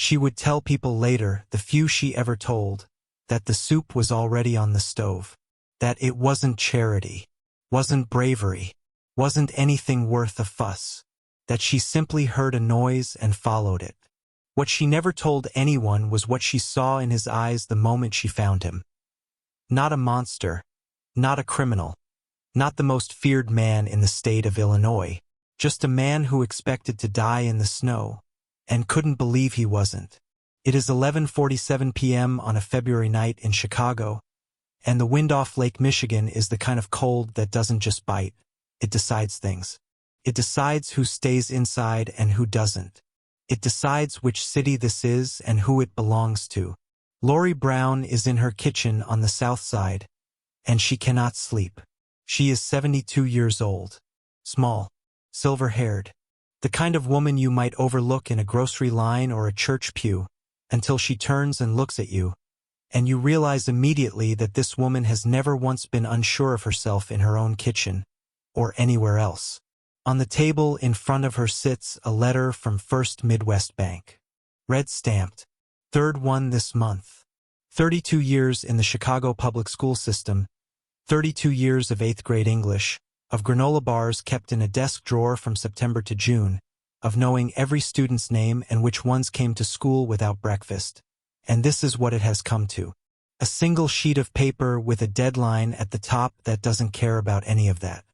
She would tell people later, the few she ever told, that the soup was already on the stove. That it wasn't charity, wasn't bravery, wasn't anything worth a fuss. That she simply heard a noise and followed it. What she never told anyone was what she saw in his eyes the moment she found him. Not a monster, not a criminal, not the most feared man in the state of Illinois, just a man who expected to die in the snow, and couldn't believe he wasn't. It is 11:47 p.m. on a February night in Chicago, and the wind off Lake Michigan is the kind of cold that doesn't just bite, it decides things. It decides who stays inside and who doesn't. It decides which city this is and who it belongs to. Lori Brown is in her kitchen on the south side, and she cannot sleep. She is 72 years old, small, silver-haired, the kind of woman you might overlook in a grocery line or a church pew, until she turns and looks at you, and you realize immediately that this woman has never once been unsure of herself in her own kitchen, or anywhere else. On the table in front of her sits a letter from First Midwest Bank. Red stamped. Third one this month. 32 years in the Chicago public school system, 32 years of 8th grade English, of granola bars kept in a desk drawer from September to June, of knowing every student's name and which ones came to school without breakfast. And this is what it has come to. A single sheet of paper with a deadline at the top that doesn't care about any of that.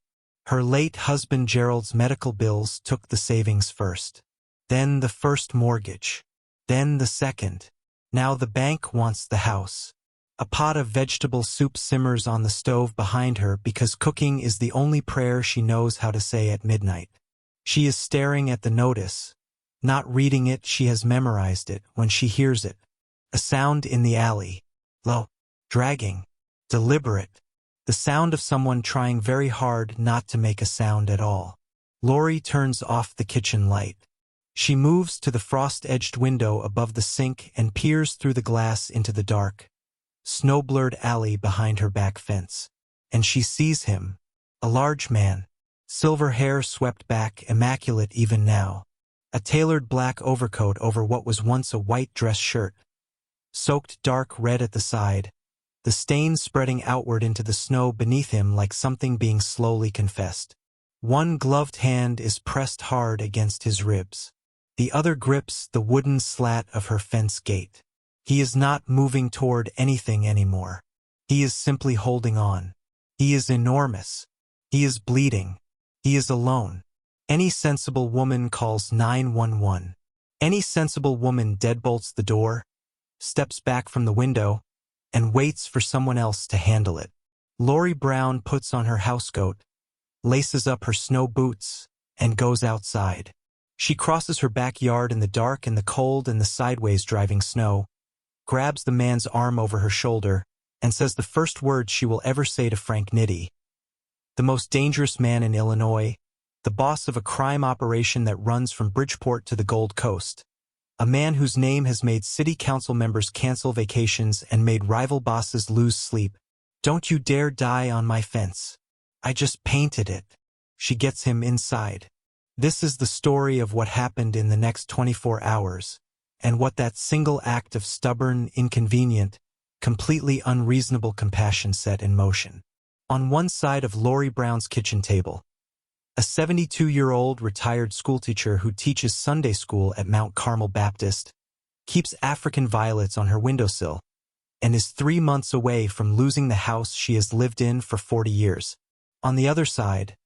Her late husband Gerald's medical bills took the savings first. Then the first mortgage. Then the second. Now the bank wants the house. A pot of vegetable soup simmers on the stove behind her because cooking is the only prayer she knows how to say at midnight. She is staring at the notice. Not reading it, she has memorized it when she hears it. A sound in the alley. Low. Dragging. Deliberate. The sound of someone trying very hard not to make a sound at all. Lori turns off the kitchen light. She moves to the frost-edged window above the sink and peers through the glass into the dark, snow-blurred alley behind her back fence. And she sees him, a large man, silver hair swept back, immaculate even now, a tailored black overcoat over what was once a white dress shirt, soaked dark red at the side, the stains spreading outward into the snow beneath him like something being slowly confessed. One gloved hand is pressed hard against his ribs. The other grips the wooden slat of her fence gate. He is not moving toward anything anymore. He is simply holding on. He is enormous. He is bleeding. He is alone. Any sensible woman calls 911. Any sensible woman deadbolts the door, steps back from the window, and waits for someone else to handle it. Lori Brown puts on her housecoat, laces up her snow boots, and goes outside. She crosses her backyard in the dark and the cold and the sideways driving snow, grabs the man's arm over her shoulder, and says the first words she will ever say to Frank Nitti, the most dangerous man in Illinois, the boss of a crime operation that runs from Bridgeport to the Gold Coast, a man whose name has made city council members cancel vacations and made rival bosses lose sleep. Don't you dare die on my fence. I just painted it. She gets him inside. This is the story of what happened in the next 24 hours, and what that single act of stubborn, inconvenient, completely unreasonable compassion set in motion. On one side of Lori Brown's kitchen table, a 72-year-old retired schoolteacher who teaches Sunday school at Mount Carmel Baptist, keeps African violets on her windowsill, and is 3 months away from losing the house she has lived in for 40 years. On the other side,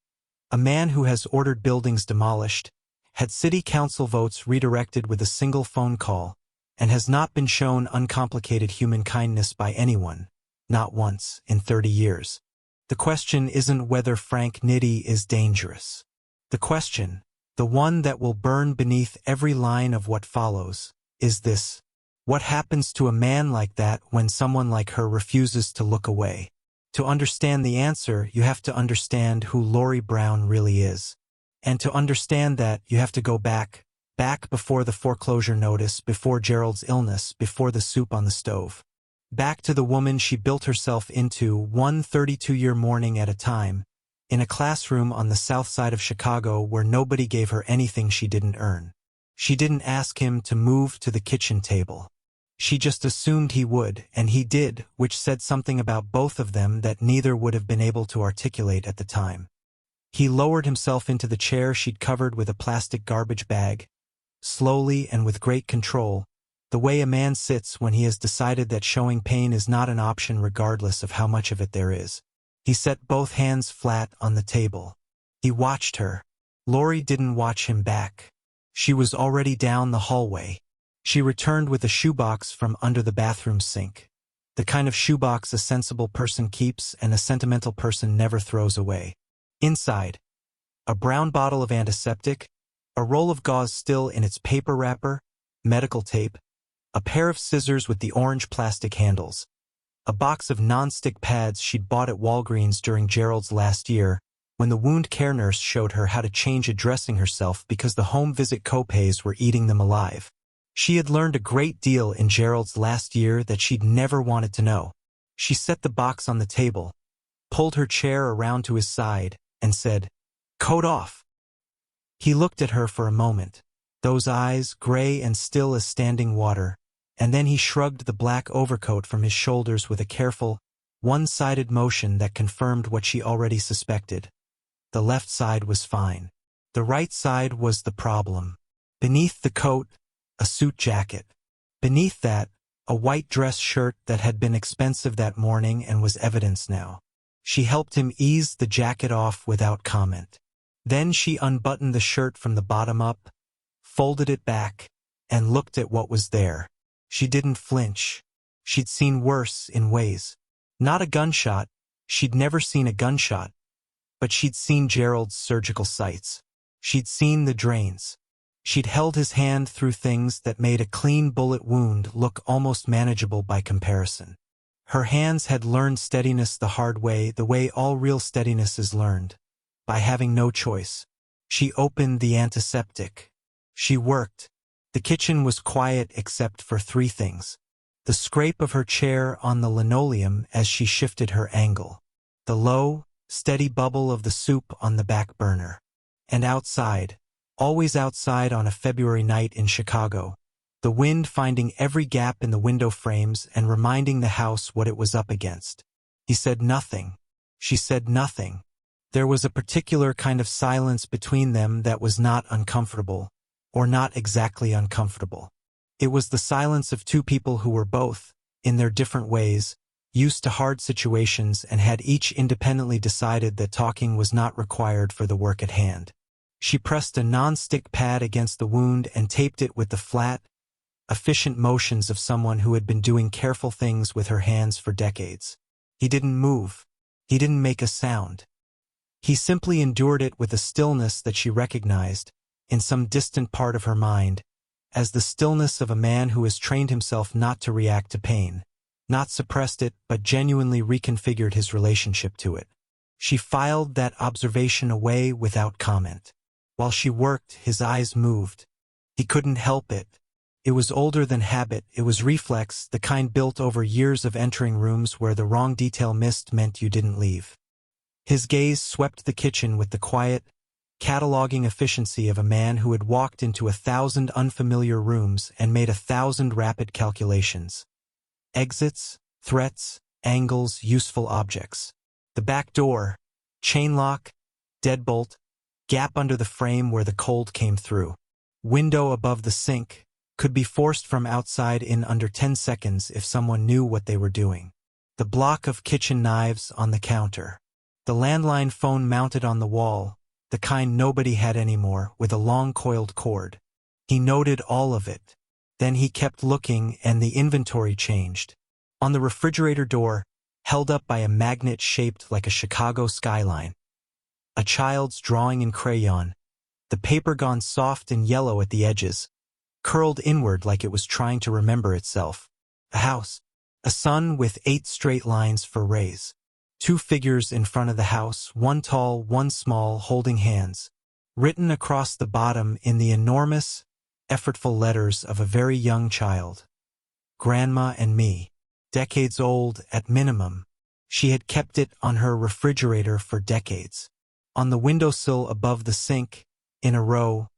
a man who has ordered buildings demolished, had city council votes redirected with a single phone call, and has not been shown uncomplicated human kindness by anyone, not once, in 30 years. The question isn't whether Frank Nitti is dangerous. The question, the one that will burn beneath every line of what follows, is this: what happens to a man like that when someone like her refuses to look away? To understand the answer, you have to understand who Lori Brown really is. And to understand that, you have to go back before the foreclosure notice, before Gerald's illness, before the soup on the stove. Back to the woman she built herself into, one 32-year morning at a time, in a classroom on the south side of Chicago where nobody gave her anything she didn't earn. She didn't ask him to move to the kitchen table. She just assumed he would, and he did, which said something about both of them that neither would have been able to articulate at the time. He lowered himself into the chair she'd covered with a plastic garbage bag, slowly and with great control, the way a man sits when he has decided that showing pain is not an option regardless of how much of it there is. He set both hands flat on the table. He watched her. Lori didn't watch him back. She was already down the hallway. She returned with a shoebox from under the bathroom sink. The kind of shoebox a sensible person keeps and a sentimental person never throws away. Inside, a brown bottle of antiseptic, a roll of gauze still in its paper wrapper, medical tape, a pair of scissors with the orange plastic handles, a box of non-stick pads she'd bought at Walgreens during Gerald's last year, when the wound care nurse showed her how to change a dressing herself because the home visit copays were eating them alive. She had learned a great deal in Gerald's last year that she'd never wanted to know. She set the box on the table, pulled her chair around to his side, and said, "Coat off." He looked at her for a moment, those eyes gray and still as standing water, and then he shrugged the black overcoat from his shoulders with a careful, one-sided motion that confirmed what she already suspected. The left side was fine. The right side was the problem. Beneath the coat, a suit jacket. Beneath that, a white dress shirt that had been expensive that morning and was evidence now. She helped him ease the jacket off without comment. Then she unbuttoned the shirt from the bottom up, folded it back, and looked at what was there. She didn't flinch. She'd seen worse in ways. Not a gunshot. She'd never seen a gunshot. But she'd seen Gerald's surgical sites. She'd seen the drains. She'd held his hand through things that made a clean bullet wound look almost manageable by comparison. Her hands had learned steadiness the hard way, the way all real steadiness is learned, by having no choice. She opened the antiseptic. She worked. The kitchen was quiet except for three things. The scrape of her chair on the linoleum as she shifted her angle. The low, steady bubble of the soup on the back burner. And outside, always outside on a February night in Chicago, the wind finding every gap in the window frames and reminding the house what it was up against. He said nothing. She said nothing. There was a particular kind of silence between them that was not uncomfortable, or not exactly uncomfortable. It was the silence of two people who were both, in their different ways, used to hard situations and had each independently decided that talking was not required for the work at hand. She pressed a non-stick pad against the wound and taped it with the flat, efficient motions of someone who had been doing careful things with her hands for decades. He didn't move. He didn't make a sound. He simply endured it with a stillness that she recognized, in some distant part of her mind, as the stillness of a man who has trained himself not to react to pain, not suppressed it but genuinely reconfigured his relationship to it. She filed that observation away without comment. While she worked, his eyes moved. He couldn't help it. It was older than habit, it was reflex, the kind built over years of entering rooms where the wrong detail missed meant you didn't leave. His gaze swept the kitchen with the quiet, cataloging efficiency of a man who had walked into 1,000 unfamiliar rooms and made 1,000 rapid calculations. Exits, threats, angles, useful objects. The back door, chain lock, deadbolt, gap under the frame where the cold came through. Window above the sink, could be forced from outside in under 10 seconds if someone knew what they were doing. The block of kitchen knives on the counter. The landline phone mounted on the wall, the kind nobody had anymore, with a long coiled cord. He noted all of it. Then he kept looking and the inventory changed. On the refrigerator door, held up by a magnet shaped like a Chicago skyline. A child's drawing in crayon, the paper gone soft and yellow at the edges, curled inward like it was trying to remember itself. A house. A sun with 8 straight lines for rays. 2 figures in front of the house, one tall, one small, holding hands. Written across the bottom in the enormous, effortful letters of a very young child. Grandma and me. Decades old at minimum. She had kept it on her refrigerator for decades. On the windowsill above the sink, in a row,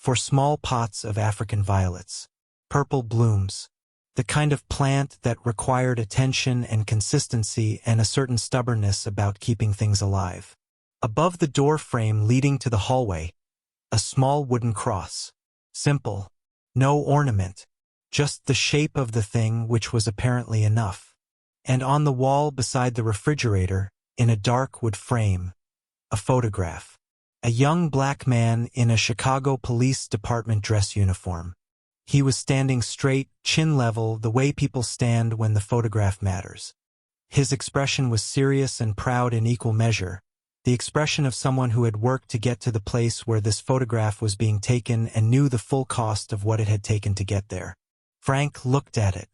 for small pots of African violets. Purple blooms. The kind of plant that required attention and consistency and a certain stubbornness about keeping things alive. Above the door frame leading to the hallway, a small wooden cross. Simple. No ornament. Just the shape of the thing, which was apparently enough. And on the wall beside the refrigerator, in a dark wood frame, a photograph. A young black man in a Chicago Police Department dress uniform. He was standing straight, chin level, the way people stand when the photograph matters. His expression was serious and proud in equal measure, the expression of someone who had worked to get to the place where this photograph was being taken and knew the full cost of what it had taken to get there. Frank looked at it.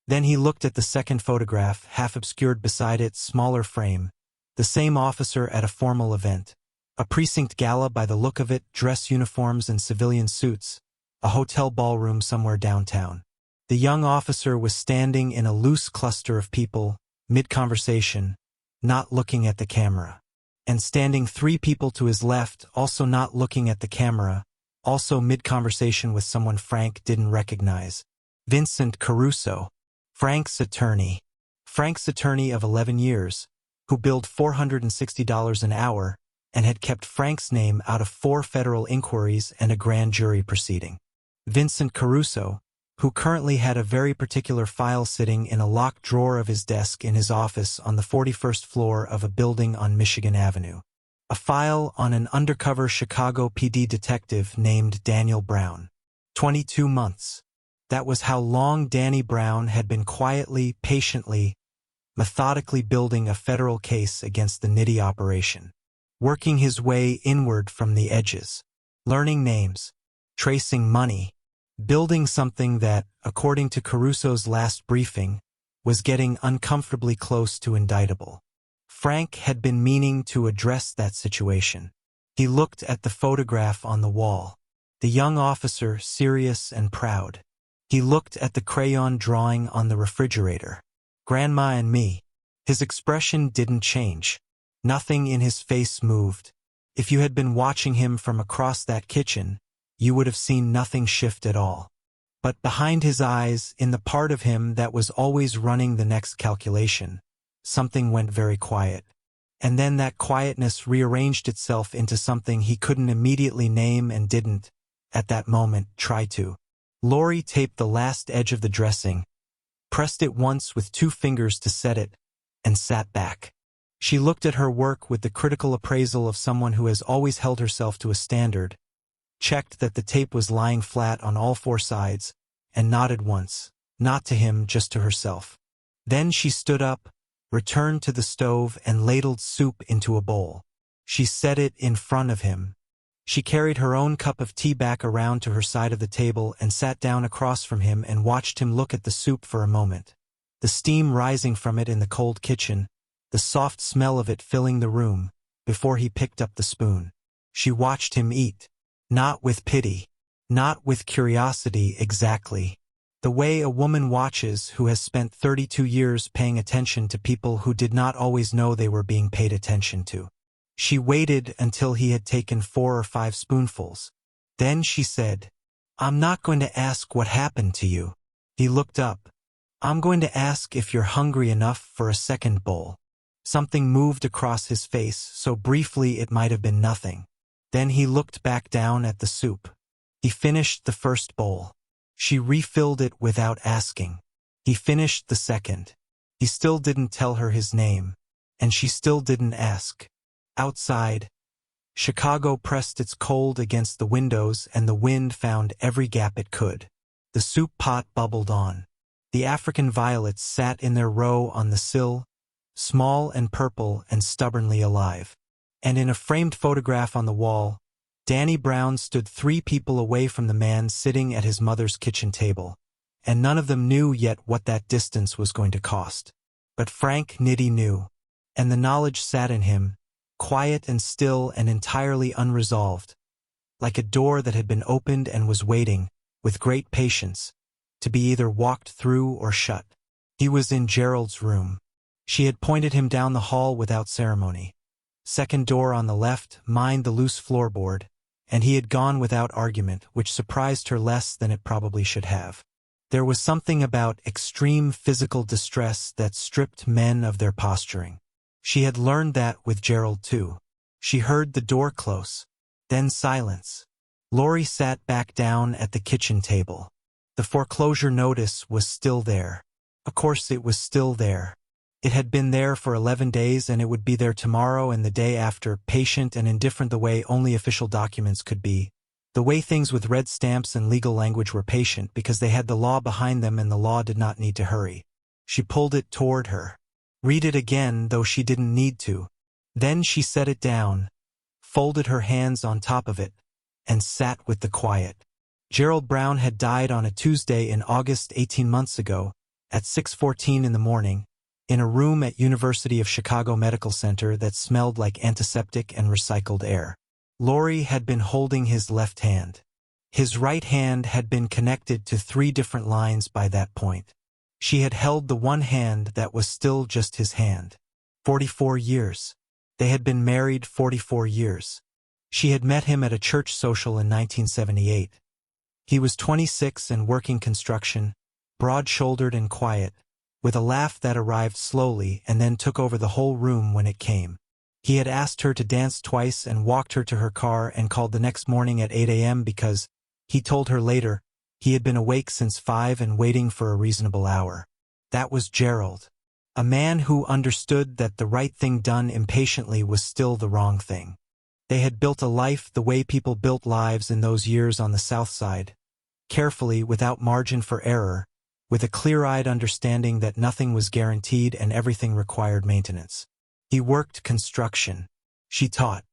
Then he looked at the second photograph, half obscured beside its smaller frame, the same officer at a formal event. A precinct gala by the look of it, dress uniforms and civilian suits, a hotel ballroom somewhere downtown. The young officer was standing in a loose cluster of people, mid-conversation, not looking at the camera. And standing 3 people to his left, also not looking at the camera, also mid-conversation with someone Frank didn't recognize. Vincent Caruso, Frank's attorney. Frank's attorney of 11 years, who billed $460 an hour and had kept Frank's name out of 4 federal inquiries and a grand jury proceeding. Vincent Caruso, who currently had a very particular file sitting in a locked drawer of his desk in his office on the 41st floor of a building on Michigan Avenue. A file on an undercover Chicago PD detective named Daniel Brown. 22 months. That was how long Danny Brown had been quietly, patiently, methodically building a federal case against the Nitty operation. Working his way inward from the edges. Learning names. Tracing money. Building something that, according to Caruso's last briefing, was getting uncomfortably close to indictable. Frank had been meaning to address that situation. He looked at the photograph on the wall. The young officer, serious and proud. He looked at the crayon drawing on the refrigerator. Grandma and me. His expression didn't change. Nothing in his face moved. If you had been watching him from across that kitchen, you would have seen nothing shift at all. But behind his eyes, in the part of him that was always running the next calculation, something went very quiet. And then that quietness rearranged itself into something he couldn't immediately name and didn't, at that moment, try to. Lori taped the last edge of the dressing, pressed it once with 2 fingers to set it, and sat back. She looked at her work with the critical appraisal of someone who has always held herself to a standard, checked that the tape was lying flat on all 4 sides, and nodded once, not to him, just to herself. Then she stood up, returned to the stove and ladled soup into a bowl. She set it in front of him. She carried her own cup of tea back around to her side of the table and sat down across from him and watched him look at the soup for a moment. The steam rising from it in the cold kitchen, the soft smell of it filling the room, before he picked up the spoon. She watched him eat. Not with pity. Not with curiosity exactly. The way a woman watches who has spent 32 years paying attention to people who did not always know they were being paid attention to. She waited until he had taken 4 or 5 spoonfuls. Then she said, "I'm not going to ask what happened to you." He looked up. "I'm going to ask if you're hungry enough for a second bowl." Something moved across his face, so briefly it might have been nothing. Then he looked back down at the soup. He finished the first bowl. She refilled it without asking. He finished the second. He still didn't tell her his name, and she still didn't ask. Outside, Chicago pressed its cold against the windows and the wind found every gap it could. The soup pot bubbled on. The African violets sat in their row on the sill, small and purple and stubbornly alive. And in a framed photograph on the wall, Danny Brown stood 3 people away from the man sitting at his mother's kitchen table, and none of them knew yet what that distance was going to cost. But Frank Nitti knew, and the knowledge sat in him, quiet and still and entirely unresolved, like a door that had been opened and was waiting, with great patience, to be either walked through or shut. He was in Gerald's room. She had pointed him down the hall without ceremony. Second door on the left, mind the loose floorboard, and he had gone without argument, which surprised her less than it probably should have. There was something about extreme physical distress that stripped men of their posturing. She had learned that with Gerald too. She heard the door close. Then silence. Lori sat back down at the kitchen table. The foreclosure notice was still there. Of course it was still there. It had been there for 11 days and it would be there tomorrow and the day after, patient and indifferent the way only official documents could be. The way things with red stamps and legal language were patient because they had the law behind them and the law did not need to hurry. She pulled it toward her. Read it again, though she didn't need to. Then she set it down, folded her hands on top of it, and sat with the quiet. Gerald Brown had died on a Tuesday in August 18 months ago, at 6:14 in the morning, in a room at University of Chicago Medical Center that smelled like antiseptic and recycled air. Lori had been holding his left hand. His right hand had been connected to 3 different lines by that point. She had held the one hand that was still just his hand. 44 years. They had been married 44 years. She had met him at a church social in 1978. He was 26 and working construction, broad-shouldered and quiet, with a laugh that arrived slowly and then took over the whole room when it came. He had asked her to dance twice and walked her to her car and called the next morning at 8 a.m. because, he told her later, he had been awake since 5 and waiting for a reasonable hour. That was Gerald. A man who understood that the right thing done impatiently was still the wrong thing. They had built a life the way people built lives in those years on the South Side, carefully, without margin for error, with a clear-eyed understanding that nothing was guaranteed and everything required maintenance. He worked construction. She taught.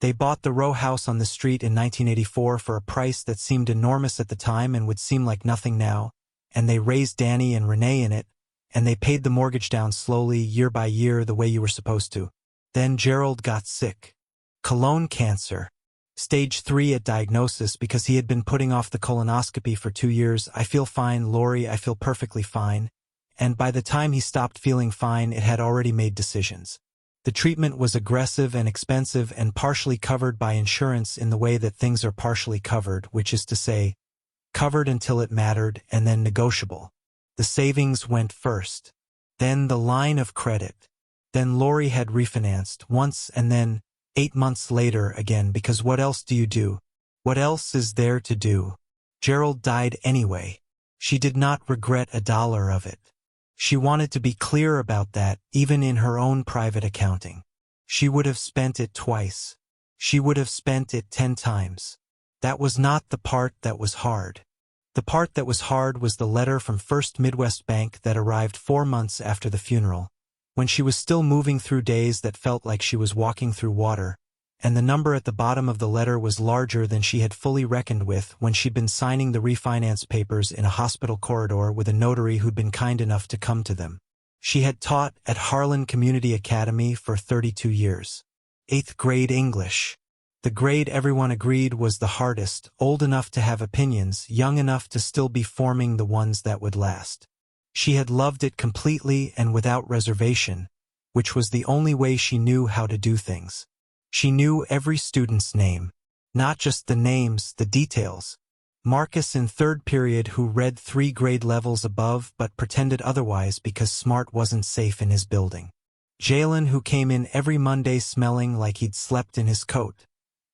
They bought the row house on the street in 1984 for a price that seemed enormous at the time and would seem like nothing now, and they raised Danny and Renee in it, and they paid the mortgage down slowly, year by year, the way you were supposed to. Then Gerald got sick. Colon cancer. Stage 3 at diagnosis because he had been putting off the colonoscopy for 2 years. I feel fine, Lori, I feel perfectly fine. And by the time he stopped feeling fine, it had already made decisions. The treatment was aggressive and expensive and partially covered by insurance in the way that things are partially covered, which is to say, covered until it mattered and then negotiable. The savings went first. Then the line of credit. Then Lori had refinanced once and then 8 months later again, because what else do you do? What else is there to do? Gerald died anyway. She did not regret a dollar of it. She wanted to be clear about that, even in her own private accounting. She would have spent it twice. She would have spent it 10 times. That was not the part that was hard. The part that was hard was the letter from First Midwest Bank that arrived 4 months after the funeral, when she was still moving through days that felt like she was walking through water, and the number at the bottom of the letter was larger than she had fully reckoned with when she'd been signing the refinance papers in a hospital corridor with a notary who'd been kind enough to come to them. She had taught at Harlan Community Academy for 32 years. 8th grade English. The grade everyone agreed was the hardest, old enough to have opinions, young enough to still be forming the ones that would last. She had loved it completely and without reservation, which was the only way she knew how to do things. She knew every student's name, not just the names, the details. Marcus in 3rd period, who read 3 grade levels above but pretended otherwise because smart wasn't safe in his building. Jalen, who came in every Monday smelling like he'd slept in his coat,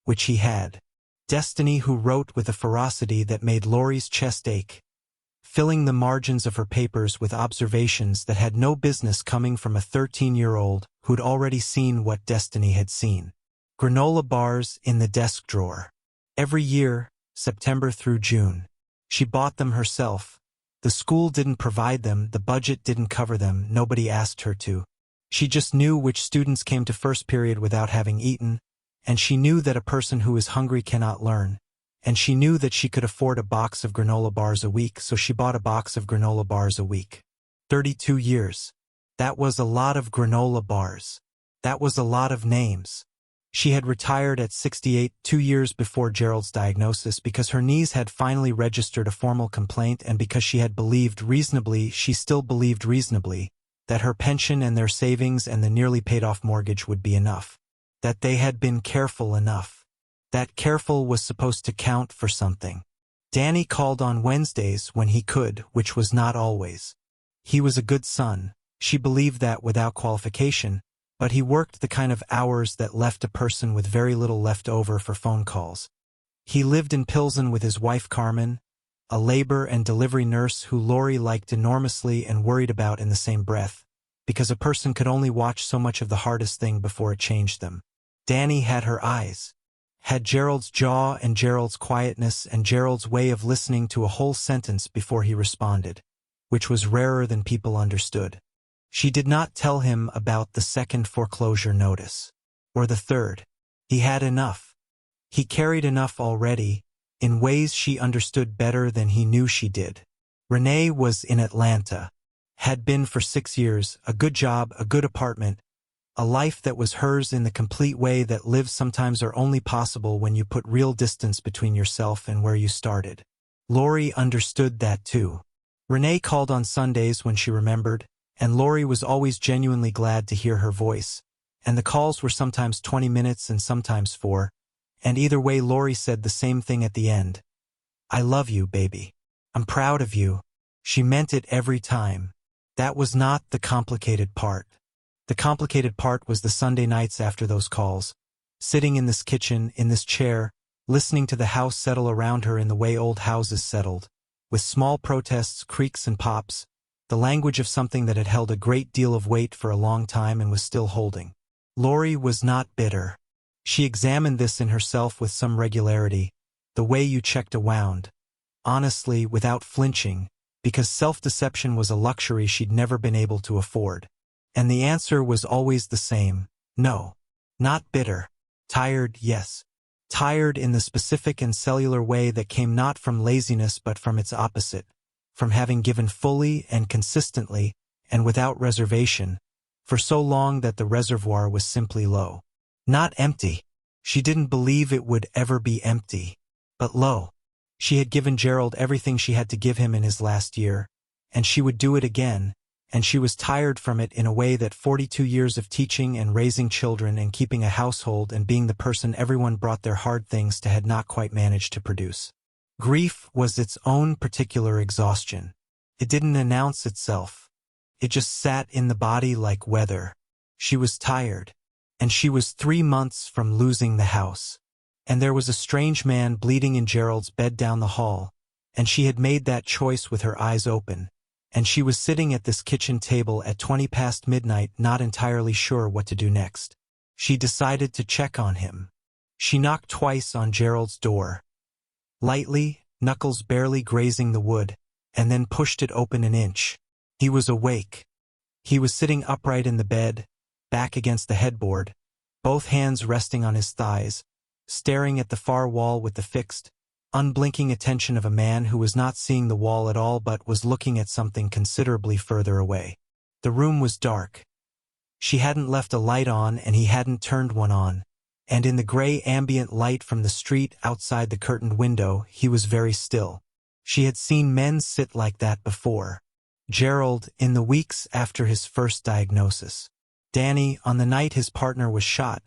which he had. Destiny, who wrote with a ferocity that made Lori's chest ache, filling the margins of her papers with observations that had no business coming from a 13-year-old who'd already seen what Destiny had seen. Granola bars in the desk drawer. Every year, September through June. She bought them herself. The school didn't provide them, the budget didn't cover them, nobody asked her to. She just knew which students came to first period without having eaten, and she knew that a person who is hungry cannot learn, and she knew that she could afford a box of granola bars a week, so she bought a box of granola bars a week. 32 years. That was a lot of granola bars. That was a lot of names. She had retired at 68, 2 years before Gerald's diagnosis, because her knees had finally registered a formal complaint and because she had believed reasonably, she still believed reasonably, that her pension and their savings and the nearly paid-off mortgage would be enough. That they had been careful enough. That careful was supposed to count for something. Danny called on Wednesdays when he could, which was not always. He was a good son, she believed that without qualification, but he worked the kind of hours that left a person with very little left over for phone calls. He lived in Pilsen with his wife Carmen, a labor and delivery nurse who Lori liked enormously and worried about in the same breath, because a person could only watch so much of the hardest thing before it changed them. Danny had her eyes. Had Gerald's jaw and Gerald's quietness and Gerald's way of listening to a whole sentence before he responded, which was rarer than people understood. She did not tell him about the second foreclosure notice. Or the third. He had enough. He carried enough already, in ways she understood better than he knew she did. Renee was in Atlanta. Had been for 6 years, a good job, a good apartment, a life that was hers in the complete way that lives sometimes are only possible when you put real distance between yourself and where you started. Lori understood that too. Renee called on Sundays when she remembered, and Lori was always genuinely glad to hear her voice, and the calls were sometimes 20 minutes and sometimes 4, and either way Lori said the same thing at the end. I love you, baby. I'm proud of you. She meant it every time. That was not the complicated part. The complicated part was the Sunday nights after those calls, sitting in this kitchen, in this chair, listening to the house settle around her in the way old houses settled, with small protests, creaks and pops, the language of something that had held a great deal of weight for a long time and was still holding. Lori was not bitter. She examined this in herself with some regularity, the way you checked a wound, honestly, without flinching, because self-deception was a luxury she'd never been able to afford. And the answer was always the same, no. Not bitter. Tired, yes. Tired in the specific and cellular way that came not from laziness but from its opposite, from having given fully and consistently, and without reservation, for so long that the reservoir was simply low. Not empty. She didn't believe it would ever be empty, but low. She had given Gerald everything she had to give him in his last year, and she would do it again, and she was tired from it in a way that 42 years of teaching and raising children and keeping a household and being the person everyone brought their hard things to had not quite managed to produce. Grief was its own particular exhaustion. It didn't announce itself. It just sat in the body like weather. She was tired, and she was 3 months from losing the house. And there was a strange man bleeding in Gerald's bed down the hall, and she had made that choice with her eyes open, and she was sitting at this kitchen table at 20 past midnight not entirely sure what to do next. She decided to check on him. She knocked twice on Gerald's door. Lightly, knuckles barely grazing the wood, and then pushed it open an inch. He was awake. He was sitting upright in the bed, back against the headboard, both hands resting on his thighs, staring at the far wall with the fixed, unblinking attention of a man who was not seeing the wall at all but was looking at something considerably further away. The room was dark. She hadn't left a light on and he hadn't turned one on, and in the gray ambient light from the street outside the curtained window he was very still. She had seen men sit like that before. Gerald, in the weeks after his first diagnosis. Danny, on the night his partner was shot.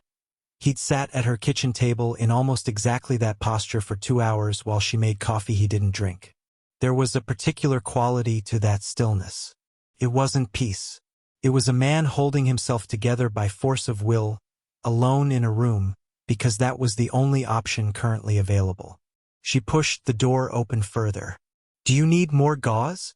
He'd sat at her kitchen table in almost exactly that posture for 2 hours while she made coffee he didn't drink. There was a particular quality to that stillness. It wasn't peace. It was a man holding himself together by force of will, alone in a room, because that was the only option currently available. She pushed the door open further. "Do you need more gauze?"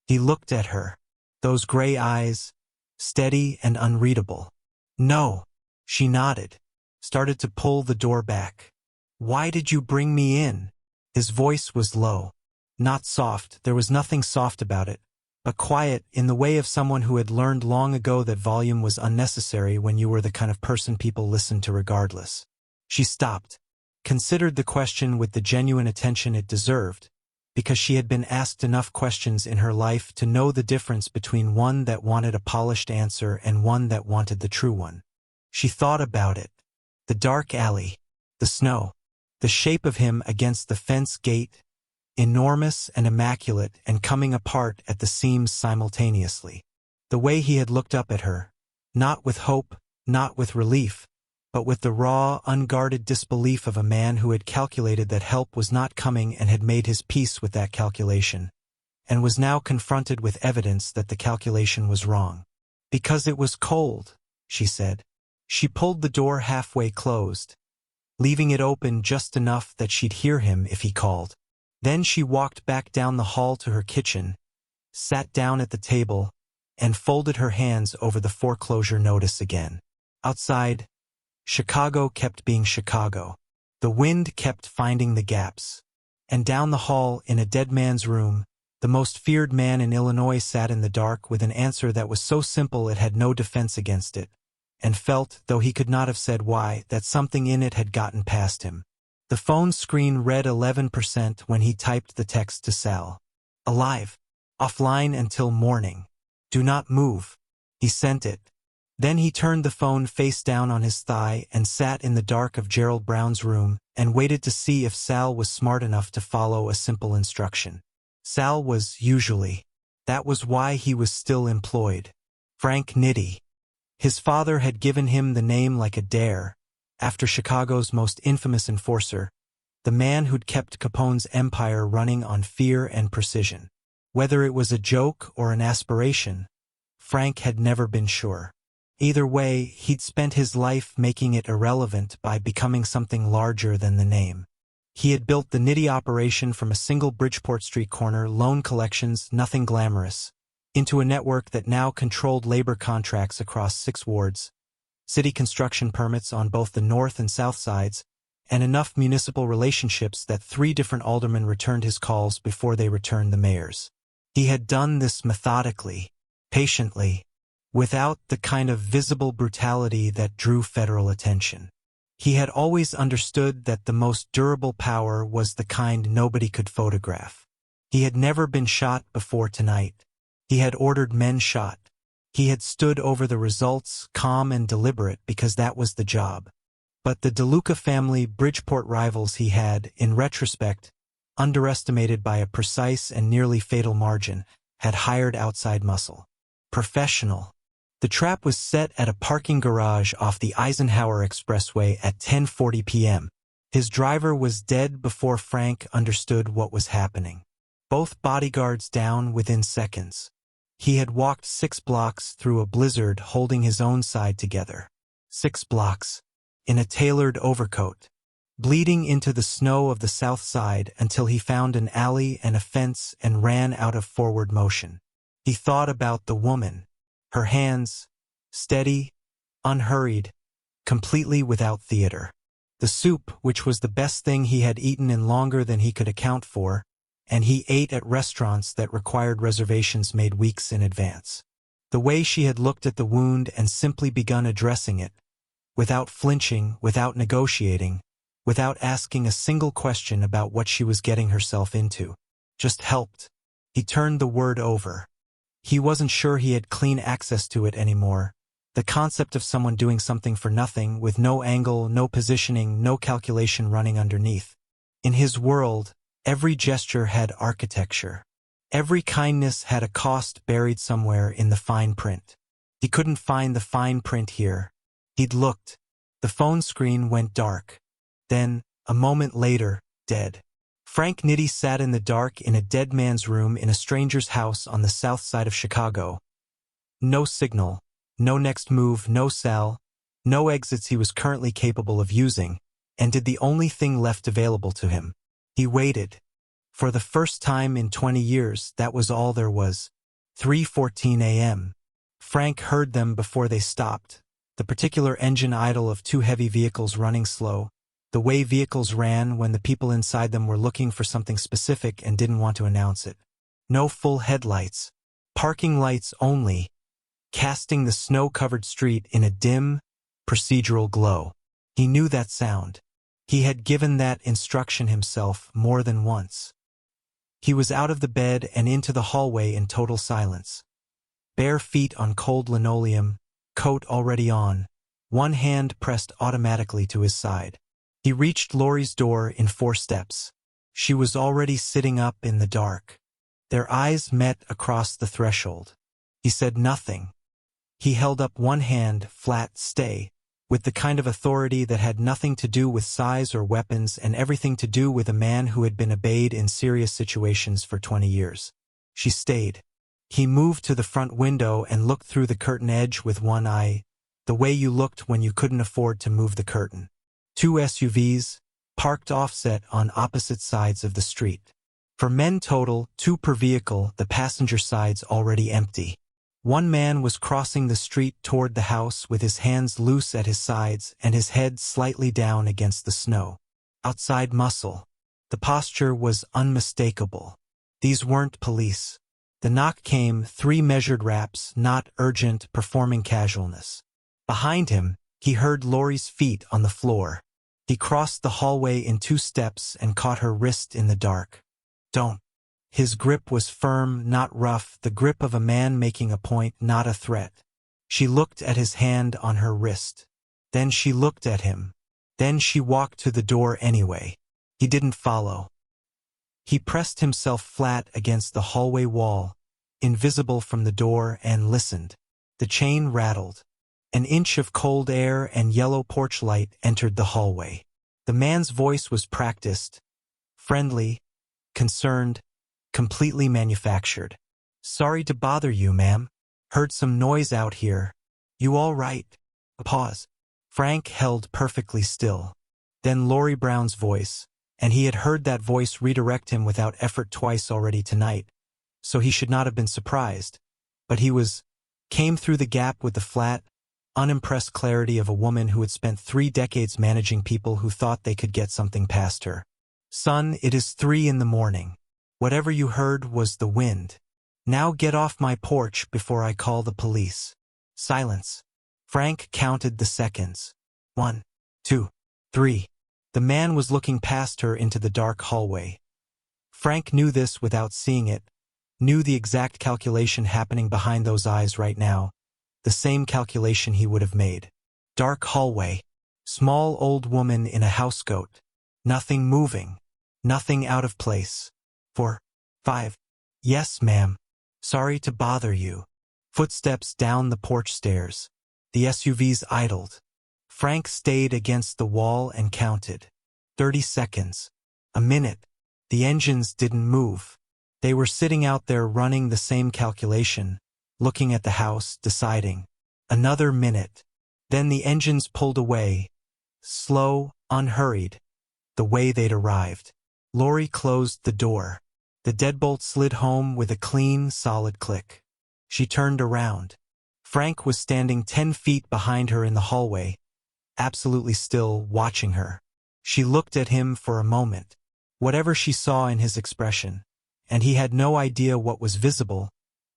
He looked at her. Those gray eyes, steady and unreadable. "No." She nodded. Started to pull the door back. "Why did you bring me in?" His voice was low. Not soft, there was nothing soft about it, but quiet in the way of someone who had learned long ago that volume was unnecessary when you were the kind of person people listened to regardless. She stopped, considered the question with the genuine attention it deserved, because she had been asked enough questions in her life to know the difference between one that wanted a polished answer and one that wanted the true one. She thought about it. The dark alley, the snow, the shape of him against the fence gate, enormous and immaculate and coming apart at the seams simultaneously. The way he had looked up at her, not with hope, not with relief, but with the raw, unguarded disbelief of a man who had calculated that help was not coming and had made his peace with that calculation, and was now confronted with evidence that the calculation was wrong. "Because it was cold," she said. She pulled the door halfway closed, leaving it open just enough that she'd hear him if he called. Then she walked back down the hall to her kitchen, sat down at the table, and folded her hands over the foreclosure notice again. Outside, Chicago kept being Chicago. The wind kept finding the gaps. And down the hall, in a dead man's room, the most feared man in Illinois sat in the dark with an answer that was so simple it had no defense against it, and felt, though he could not have said why, that something in it had gotten past him. The phone screen read 11% when he typed the text to Sal. "Alive. Offline until morning. Do not move." He sent it. Then he turned the phone face down on his thigh and sat in the dark of Gerald Brown's room and waited to see if Sal was smart enough to follow a simple instruction. Sal was, usually. That was why he was still employed. Frank Nitti. His father had given him the name like a dare, after Chicago's most infamous enforcer, the man who'd kept Capone's empire running on fear and precision. Whether it was a joke or an aspiration, Frank had never been sure. Either way, he'd spent his life making it irrelevant by becoming something larger than the name. He had built the Nitti operation from a single Bridgeport Street corner, loan collections, nothing glamorous, into a network that now controlled labor contracts across 6 wards, city construction permits on both the north and south sides, and enough municipal relationships that 3 different aldermen returned his calls before they returned the mayor's. He had done this methodically, patiently, without the kind of visible brutality that drew federal attention. He had always understood that the most durable power was the kind nobody could photograph. He had never been shot before tonight. He had ordered men shot. He had stood over the results, calm and deliberate, because that was the job. But the DeLuca family Bridgeport rivals he had, in retrospect, underestimated by a precise and nearly fatal margin, had hired outside muscle. Professional. The trap was set at a parking garage off the Eisenhower Expressway at 10:40 p.m. His driver was dead before Frank understood what was happening. Both bodyguards down within seconds. He had walked 6 blocks through a blizzard holding his own side together. 6 blocks. In a tailored overcoat. Bleeding into the snow of the south side until he found an alley and a fence and ran out of forward motion. He thought about the woman. Her hands, steady, unhurried, completely without theater. The soup, which was the best thing he had eaten in longer than he could account for, and he ate at restaurants that required reservations made weeks in advance. The way she had looked at the wound and simply begun addressing it, without flinching, without negotiating, without asking a single question about what she was getting herself into, just helped. He turned the word over. He wasn't sure he had clean access to it anymore. The concept of someone doing something for nothing, with no angle, no positioning, no calculation running underneath. In his world, every gesture had architecture. Every kindness had a cost buried somewhere in the fine print. He couldn't find the fine print here. He'd looked. The phone screen went dark. Then, a moment later, dead. Frank Nitti sat in the dark in a dead man's room in a stranger's house on the south side of Chicago. No signal, no next move, no Sal, no exits he was currently capable of using, and did the only thing left available to him. He waited. For the first time in 20 years, that was all there was. 3:14 a.m. Frank heard them before they stopped, the particular engine idle of 2 heavy vehicles running slow, the way vehicles ran when the people inside them were looking for something specific and didn't want to announce it. No full headlights. Parking lights only, casting the snow-covered street in a dim, procedural glow. He knew that sound. He had given that instruction himself more than once. He was out of the bed and into the hallway in total silence. Bare feet on cold linoleum, coat already on, one hand pressed automatically to his side. He reached Lori's door in 4 steps. She was already sitting up in the dark. Their eyes met across the threshold. He said nothing. He held up one hand, flat, stay, with the kind of authority that had nothing to do with size or weapons and everything to do with a man who had been obeyed in serious situations for 20 years. She stayed. He moved to the front window and looked through the curtain edge with one eye, the way you looked when you couldn't afford to move the curtain. 2 SUVs, parked offset on opposite sides of the street. For men total, 2 per vehicle, the passenger sides already empty. One man was crossing the street toward the house with his hands loose at his sides and his head slightly down against the snow. Outside muscle. The posture was unmistakable. These weren't police. The knock came, 3 measured raps, not urgent, performing casualness. Behind him, he heard Lori's feet on the floor. He crossed the hallway in 2 steps and caught her wrist in the dark. Don't. His grip was firm, not rough, the grip of a man making a point, not a threat. She looked at his hand on her wrist. Then she looked at him. Then she walked to the door anyway. He didn't follow. He pressed himself flat against the hallway wall, invisible from the door, and listened. The chain rattled. An inch of cold air and yellow porch light entered the hallway. The man's voice was practiced, friendly, concerned, completely manufactured. Sorry to bother you, ma'am. Heard some noise out here. You all right? A pause. Frank held perfectly still. Then Lori Brown's voice, and he had heard that voice redirect him without effort twice already tonight, so he should not have been surprised. But he came through the gap with the flat, unimpressed clarity of a woman who had spent 3 decades managing people who thought they could get something past her. Son, it is 3 in the morning. Whatever you heard was the wind. Now get off my porch before I call the police. Silence. Frank counted the seconds. 1, 2, 3. The man was looking past her into the dark hallway. Frank knew this without seeing it, knew the exact calculation happening behind those eyes right now, the same calculation he would have made. Dark hallway. Small old woman in a housecoat. Nothing moving. Nothing out of place. 4, 5. Yes, ma'am. Sorry to bother you. Footsteps down the porch stairs. The SUVs idled. Frank stayed against the wall and counted. 30 seconds. A minute. The engines didn't move. They were sitting out there running the same calculation, looking at the house, deciding. Another minute. Then the engines pulled away, slow, unhurried, the way they'd arrived. Lori closed the door. The deadbolt slid home with a clean, solid click. She turned around. Frank was standing 10 feet behind her in the hallway, absolutely still, watching her. She looked at him for a moment. Whatever she saw in his expression, and he had no idea what was visible,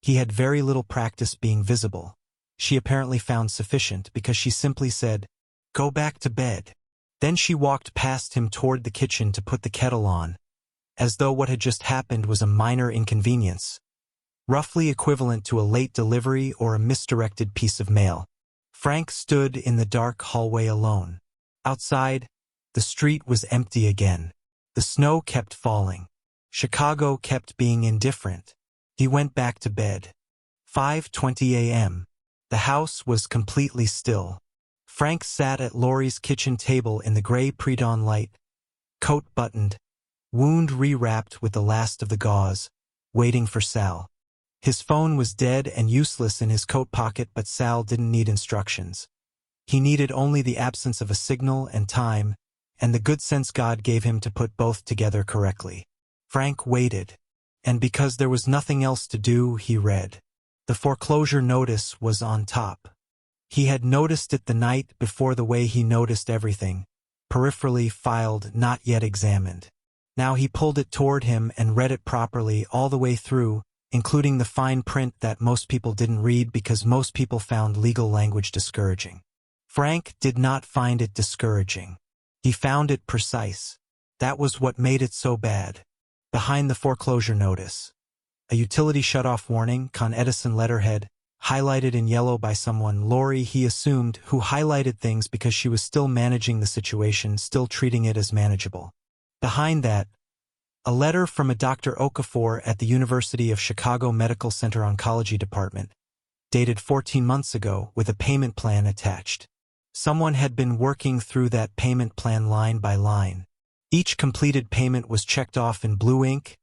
he had very little practice being visible. She apparently found sufficient because she simply said, "Go back to bed." Then she walked past him toward the kitchen to put the kettle on, as though what had just happened was a minor inconvenience, roughly equivalent to a late delivery or a misdirected piece of mail. Frank stood in the dark hallway alone. Outside, the street was empty again. The snow kept falling. Chicago kept being indifferent. He went back to bed. 5:20 a.m. The house was completely still. Frank sat at Lori's kitchen table in the gray pre-dawn light, coat buttoned, wound rewrapped with the last of the gauze, waiting for Sal. His phone was dead and useless in his coat pocket, but Sal didn't need instructions. He needed only the absence of a signal and time, and the good sense God gave him to put both together correctly. Frank waited, and because there was nothing else to do, he read. The foreclosure notice was on top. He had noticed it the night before the way he noticed everything, peripherally filed, not yet examined. Now he pulled it toward him and read it properly all the way through, including the fine print that most people didn't read because most people found legal language discouraging. Frank did not find it discouraging. He found it precise. That was what made it so bad. Behind the foreclosure notice, a utility shutoff warning, Con Edison letterhead, highlighted in yellow by someone, Lori, he assumed, who highlighted things because she was still managing the situation, still treating it as manageable. Behind that, a letter from a Dr. Okafor at the University of Chicago Medical Center Oncology Department, dated 14 months ago, with a payment plan attached. Someone had been working through that payment plan line by line. Each completed payment was checked off in blue ink,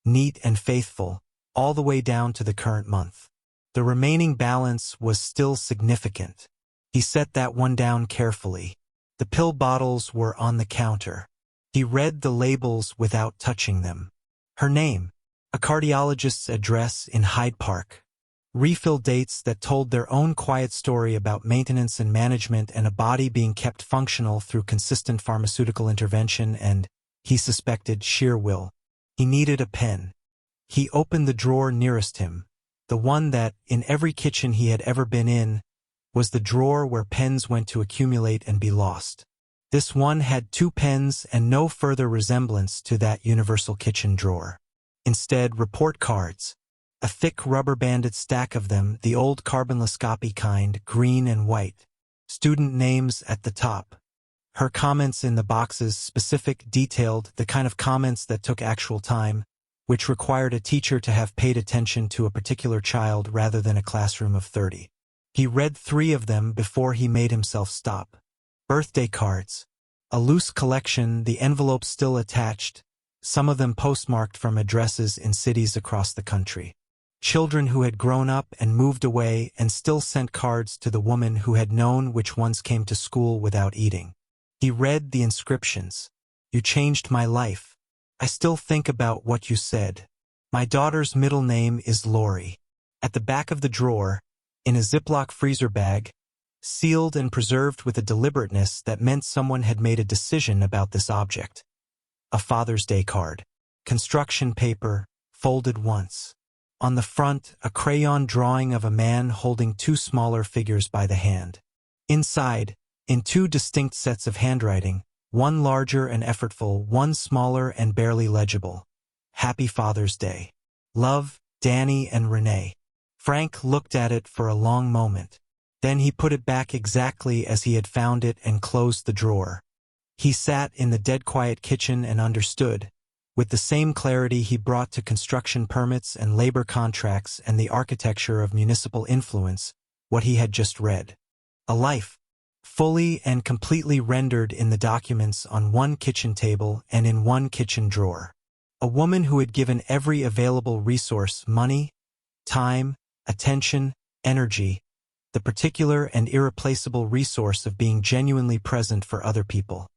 neat and faithful, all the way down to the current month. The remaining balance was still significant. He set that one down carefully. The pill bottles were on the counter. He read the labels without touching them. Her name, a cardiologist's address in Hyde Park. Refill dates that told their own quiet story about maintenance and management and a body being kept functional through consistent pharmaceutical intervention and, he suspected, sheer will. He needed a pen. He opened the drawer nearest him, the one that, in every kitchen he had ever been in, was the drawer where pens went to accumulate and be lost. This one had 2 pens and no further resemblance to that universal kitchen drawer. Instead, report cards. A thick rubber-banded stack of them, the old carbonloscopy kind, green and white. Student names at the top. Her comments in the boxes, specific, detailed, the kind of comments that took actual time, which required a teacher to have paid attention to a particular child rather than a classroom of 30. He read 3 of them before he made himself stop. Birthday cards. A loose collection, the envelopes still attached, some of them postmarked from addresses in cities across the country. Children who had grown up and moved away and still sent cards to the woman who had known which ones came to school without eating. He read the inscriptions. You changed my life. I still think about what you said. My daughter's middle name is Lori. At the back of the drawer, in a Ziploc freezer bag, sealed and preserved with a deliberateness that meant someone had made a decision about this object. A Father's Day card. Construction paper, folded once. On the front, a crayon drawing of a man holding 2 smaller figures by the hand. Inside, in 2 distinct sets of handwriting, one larger and effortful, one smaller and barely legible. Happy Father's Day. Love, Danny and Renee. Frank looked at it for a long moment. Then he put it back exactly as he had found it and closed the drawer. He sat in the dead-quiet kitchen and understood, with the same clarity he brought to construction permits and labor contracts and the architecture of municipal influence, what he had just read. A life, fully and completely rendered in the documents on one kitchen table and in one kitchen drawer. A woman who had given every available resource, money, time, attention, energy, the particular and irreplaceable resource of being genuinely present for other people.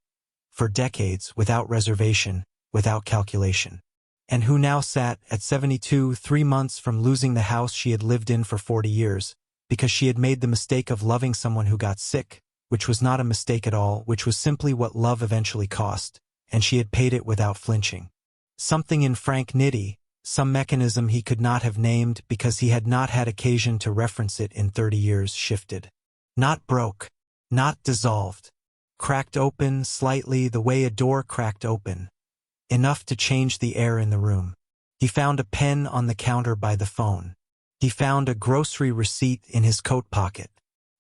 For decades, without reservation, without calculation. And who now sat, at 72, 3 months from losing the house she had lived in for 40 years, because she had made the mistake of loving someone who got sick, which was not a mistake at all, which was simply what love eventually cost, and she had paid it without flinching. Something in Frank Nitti, some mechanism he could not have named because he had not had occasion to reference it in 30 years, shifted. Not broke, not dissolved. Cracked open slightly the way a door cracked open. Enough to change the air in the room. He found a pen on the counter by the phone. He found a grocery receipt in his coat pocket.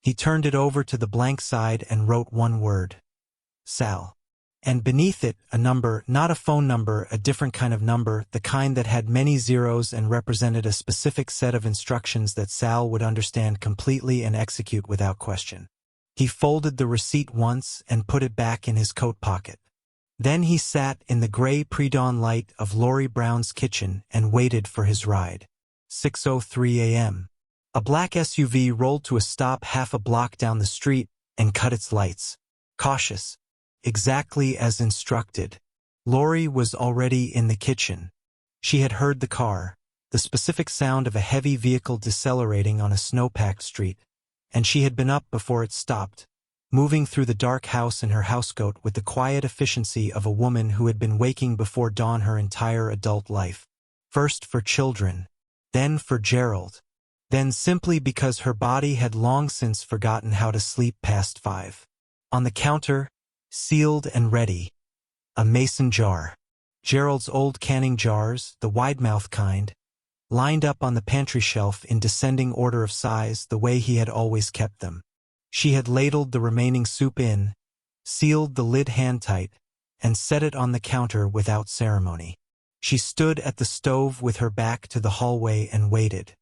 He turned it over to the blank side and wrote one word. Sal. And beneath it, a number, not a phone number, a different kind of number, the kind that had many zeros and represented a specific set of instructions that Sal would understand completely and execute without question. He folded the receipt once and put it back in his coat pocket. Then he sat in the gray pre-dawn light of Lori Brown's kitchen and waited for his ride. 6:03 a.m. A black SUV rolled to a stop half a block down the street and cut its lights. Cautious. Exactly as instructed. Lori was already in the kitchen. She had heard the car, the specific sound of a heavy vehicle decelerating on a snow-packed street, and she had been up before it stopped, moving through the dark house in her housecoat with the quiet efficiency of a woman who had been waking before dawn her entire adult life. First for children, then for Gerald, then simply because her body had long since forgotten how to sleep past 5. On the counter, sealed and ready, a mason jar. Gerald's old canning jars, the wide-mouth kind, lined up on the pantry shelf in descending order of size the way he had always kept them. She had ladled the remaining soup in, sealed the lid hand-tight, and set it on the counter without ceremony. She stood at the stove with her back to the hallway and waited.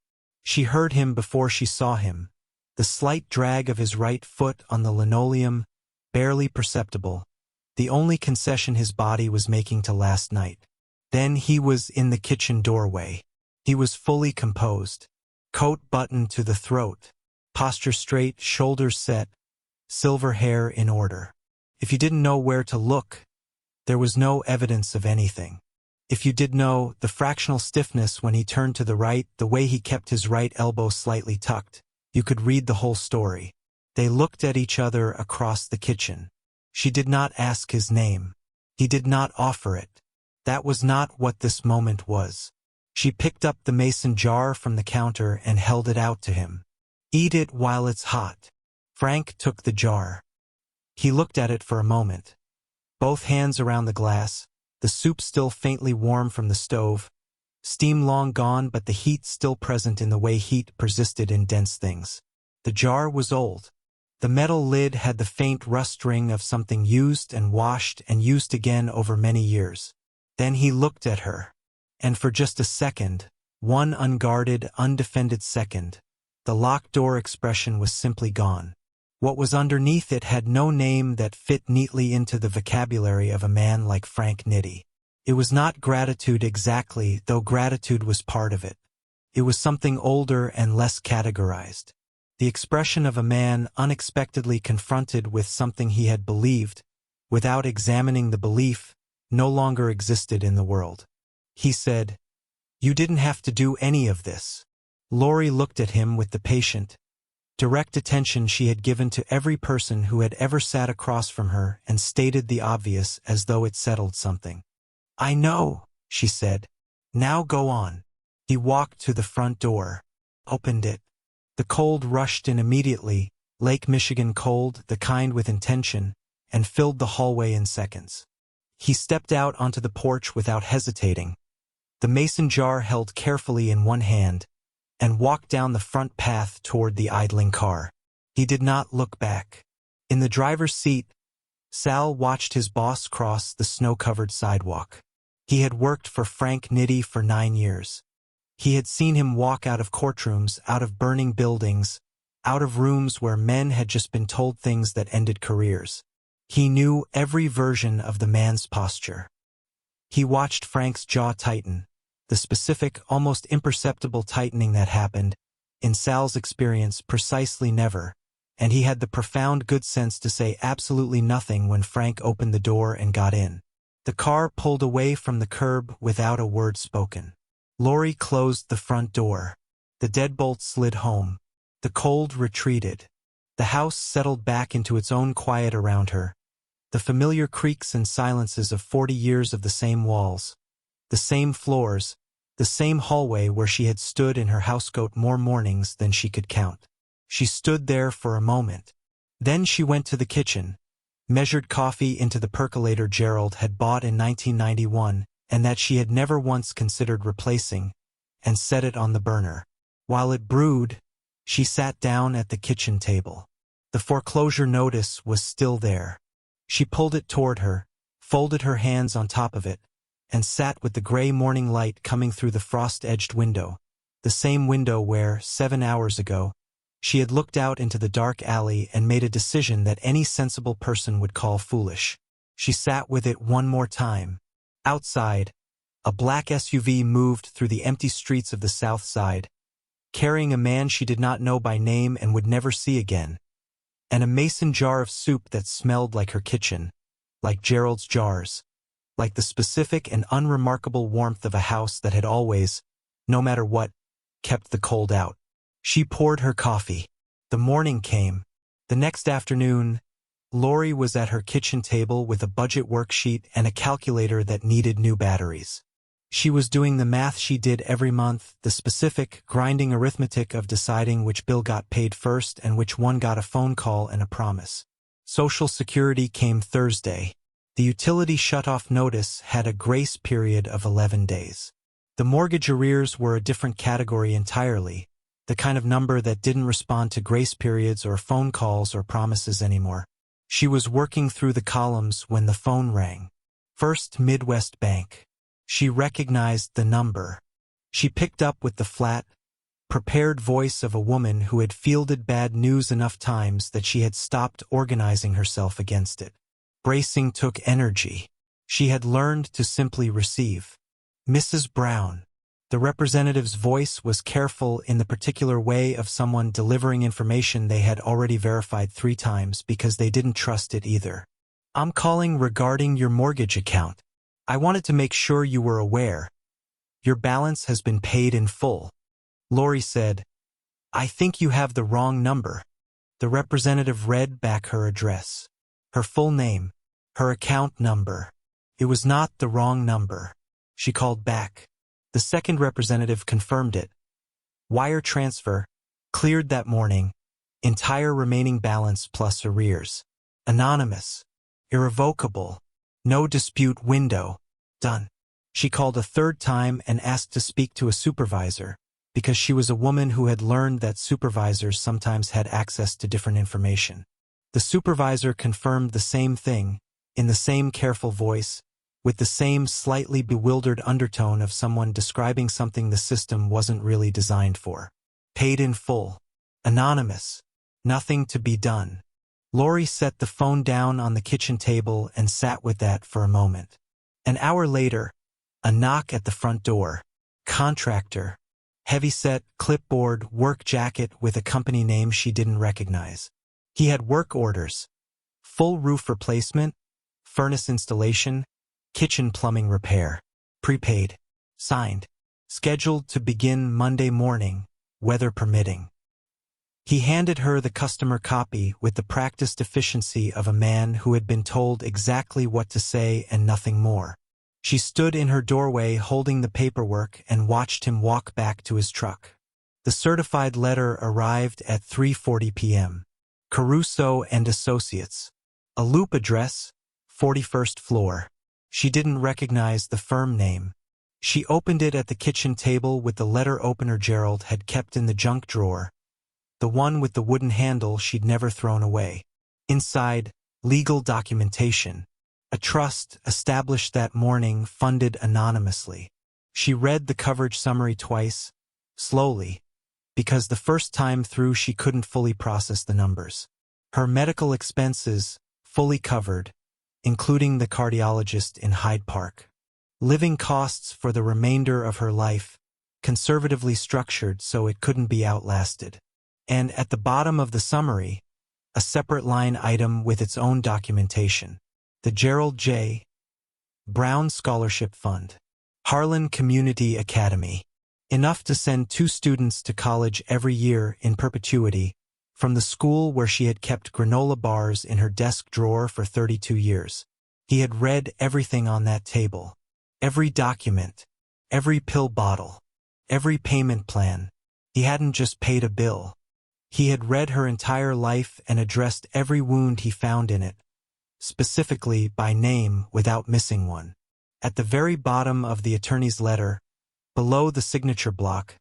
She heard him before she saw him, The slight drag of his right foot on the linoleum, barely perceptible, the only concession his body was making to last night. Then he was in the kitchen doorway. He was fully composed. Coat buttoned to the throat, posture straight, shoulders set, silver hair in order. If you didn't know where to look, there was no evidence of anything. If you did know, the fractional stiffness when he turned to the right, the way he kept his right elbow slightly tucked, you could read the whole story. They looked at each other across the kitchen. She did not ask his name. He did not offer it. That was not what this moment was. She picked up the mason jar from the counter and held it out to him. "Eat it while it's hot." Frank took the jar. He looked at it for a moment. Both hands around the glass, the soup still faintly warm from the stove, steam long gone but the heat still present in the way heat persisted in dense things. The jar was old. The metal lid had the faint rust ring of something used and washed and used again over many years. Then he looked at her. And for just a second, one unguarded, undefended second, the locked door expression was simply gone. What was underneath it had no name that fit neatly into the vocabulary of a man like Frank Nitti. It was not gratitude exactly, though gratitude was part of it. It was something older and less categorized. The expression of a man unexpectedly confronted with something he had believed, without examining the belief, no longer existed in the world. He said, "You didn't have to do any of this." Lori looked at him with the patient, direct attention she had given to every person who had ever sat across from her and stated the obvious as though it settled something. "I know," she said. "Now go on." He walked to the front door, opened it. The cold rushed in immediately, Lake Michigan cold, the kind with intention, and filled the hallway in seconds. He stepped out onto the porch without hesitating, the mason jar held carefully in one hand, and walked down the front path toward the idling car. He did not look back. In the driver's seat, Sal watched his boss cross the snow-covered sidewalk. He had worked for Frank Nitti for 9 years. He had seen him walk out of courtrooms, out of burning buildings, out of rooms where men had just been told things that ended careers. He knew every version of the man's posture. He watched Frank's jaw tighten, the specific, almost imperceptible tightening that happened, in Sal's experience, precisely never, and he had the profound good sense to say absolutely nothing when Frank opened the door and got in. The car pulled away from the curb without a word spoken. Lori closed the front door. The deadbolt slid home. The cold retreated. The house settled back into its own quiet around her. The familiar creaks and silences of 40 years of the same walls, the same floors, the same hallway where she had stood in her housecoat more mornings than she could count. She stood there for a moment. Then she went to the kitchen, measured coffee into the percolator Gerald had bought in 1991 and that she had never once considered replacing, and set it on the burner. While it brewed, she sat down at the kitchen table. The foreclosure notice was still there. She pulled it toward her, folded her hands on top of it, and sat with the gray morning light coming through the frost-edged window, the same window where, 7 hours ago, she had looked out into the dark alley and made a decision that any sensible person would call foolish. She sat with it one more time. Outside, a black SUV moved through the empty streets of the South Side, carrying a man she did not know by name and would never see again, and a mason jar of soup that smelled like her kitchen, like Gerald's jars, like the specific and unremarkable warmth of a house that had always, no matter what, kept the cold out. She poured her coffee. The morning came. The next afternoon, Lori was at her kitchen table with a budget worksheet and a calculator that needed new batteries. She was doing the math she did every month, the specific, grinding arithmetic of deciding which bill got paid first and which one got a phone call and a promise. Social Security came Thursday. The utility shutoff notice had a grace period of 11 days. The mortgage arrears were a different category entirely, the kind of number that didn't respond to grace periods or phone calls or promises anymore. She was working through the columns when the phone rang. First Midwest Bank. She recognized the number. She picked up with the flat, prepared voice of a woman who had fielded bad news enough times that she had stopped organizing herself against it. Bracing took energy. She had learned to simply receive. Mrs. Brown. The representative's voice was careful in the particular way of someone delivering information they had already verified 3 times because they didn't trust it either. I'm calling regarding your mortgage account. I wanted to make sure you were aware. Your balance has been paid in full. Lori said, I think you have the wrong number. The representative read back her address, her full name, her account number. It was not the wrong number. She called back. The second representative confirmed it. Wire transfer, cleared that morning, entire remaining balance plus arrears. Anonymous, irrevocable, no dispute window, done. She called a third time and asked to speak to a supervisor, because she was a woman who had learned that supervisors sometimes had access to different information. The supervisor confirmed the same thing, in the same careful voice, with the same slightly bewildered undertone of someone describing something the system wasn't really designed for. Paid in full. Anonymous. Nothing to be done. Lori set the phone down on the kitchen table and sat with that for a moment. An hour later, a knock at the front door. Contractor. Heavyset, clipboard, work jacket with a company name she didn't recognize. He had work orders. Full roof replacement, furnace installation, kitchen plumbing repair. Prepaid. Signed. Scheduled to begin Monday morning, weather permitting. He handed her the customer copy with the practiced efficiency of a man who had been told exactly what to say and nothing more. She stood in her doorway holding the paperwork and watched him walk back to his truck. The certified letter arrived at 3:40 p.m. Caruso and Associates. A loop address, 41st floor. She didn't recognize the firm name. She opened it at the kitchen table with the letter opener Gerald had kept in the junk drawer, the one with the wooden handle she'd never thrown away. Inside, legal documentation. A trust established that morning, funded anonymously. She read the coverage summary twice, slowly, because the first time through she couldn't fully process the numbers. Her medical expenses, fully covered, including the cardiologist in Hyde Park. Living costs for the remainder of her life, conservatively structured so it couldn't be outlasted. And at the bottom of the summary, a separate line item with its own documentation. The Gerald J. Brown Scholarship Fund. Harlan Community Academy. Enough to send 2 students to college every year in perpetuity, from the school where she had kept granola bars in her desk drawer for 32 years. He had read everything on that table. Every document. Every pill bottle. Every payment plan. He hadn't just paid a bill. He had read her entire life and addressed every wound he found in it, specifically by name without missing one. At the very bottom of the attorney's letter, below the signature block,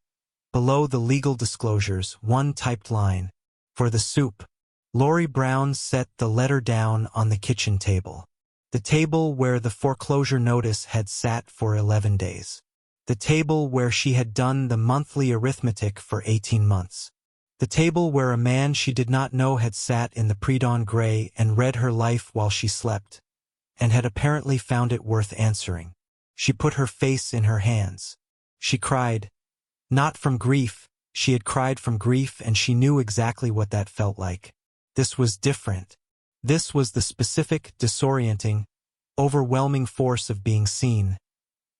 below the legal disclosures, one typed line, for the soup. Lori Brown set the letter down on the kitchen table. The table where the foreclosure notice had sat for 11 days. The table where she had done the monthly arithmetic for 18 months. The table where a man she did not know had sat in the pre-dawn gray and read her life while she slept, and had apparently found it worth answering. She put her face in her hands. She cried. Not from grief. She had cried from grief and she knew exactly what that felt like. This was different. This was the specific, disorienting, overwhelming force of being seen,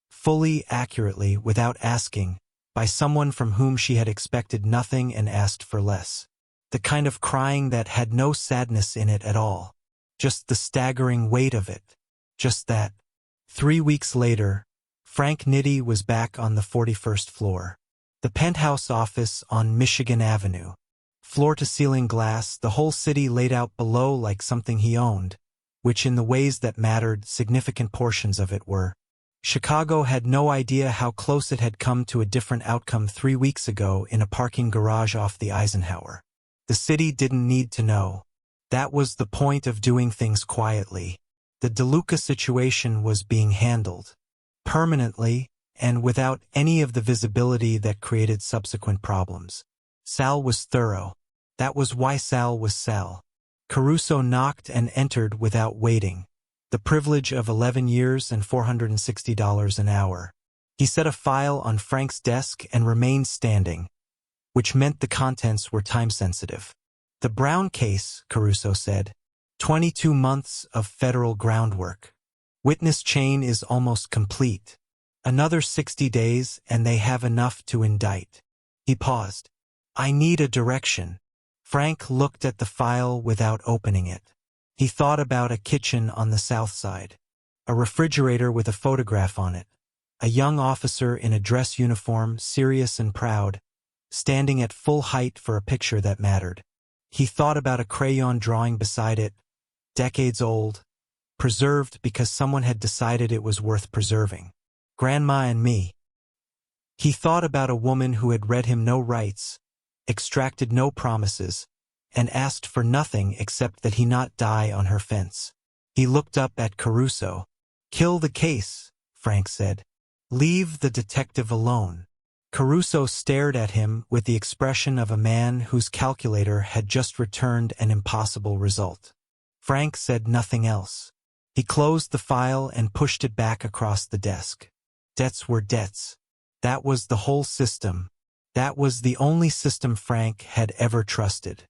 fully, accurately, without asking, by someone from whom she had expected nothing and asked for less. The kind of crying that had no sadness in it at all. Just the staggering weight of it. Just that. 3 weeks later, Frank Nitti was back on the 41st floor. The penthouse office on Michigan Avenue. Floor-to-ceiling glass, the whole city laid out below like something he owned, which in the ways that mattered, significant portions of it were. Chicago had no idea how close it had come to a different outcome 3 weeks ago in a parking garage off the Eisenhower. The city didn't need to know. That was the point of doing things quietly. The DeLuca situation was being handled. Permanently, and without any of the visibility that created subsequent problems. Sal was thorough. That was why Sal was Sal. Caruso knocked and entered without waiting. The privilege of 11 years and $460 an hour. He set a file on Frank's desk and remained standing, which meant the contents were time-sensitive. The Brown case, Caruso said. 22 months of federal groundwork. Witness chain is almost complete. Another 60 days and they have enough to indict. He paused. I need a direction. Frank looked at the file without opening it. He thought about a kitchen on the south side. A refrigerator with a photograph on it. A young officer in a dress uniform, serious and proud, standing at full height for a picture that mattered. He thought about a crayon drawing beside it, decades old, preserved because someone had decided it was worth preserving. Grandma and me. He thought about a woman who had read him no rights, extracted no promises, and asked for nothing except that he not die on her fence. He looked up at Caruso. Kill the case, Frank said. Leave the detective alone. Caruso stared at him with the expression of a man whose calculator had just returned an impossible result. Frank said nothing else. He closed the file and pushed it back across the desk. Debts were debts. That was the whole system. That was the only system Frank had ever trusted.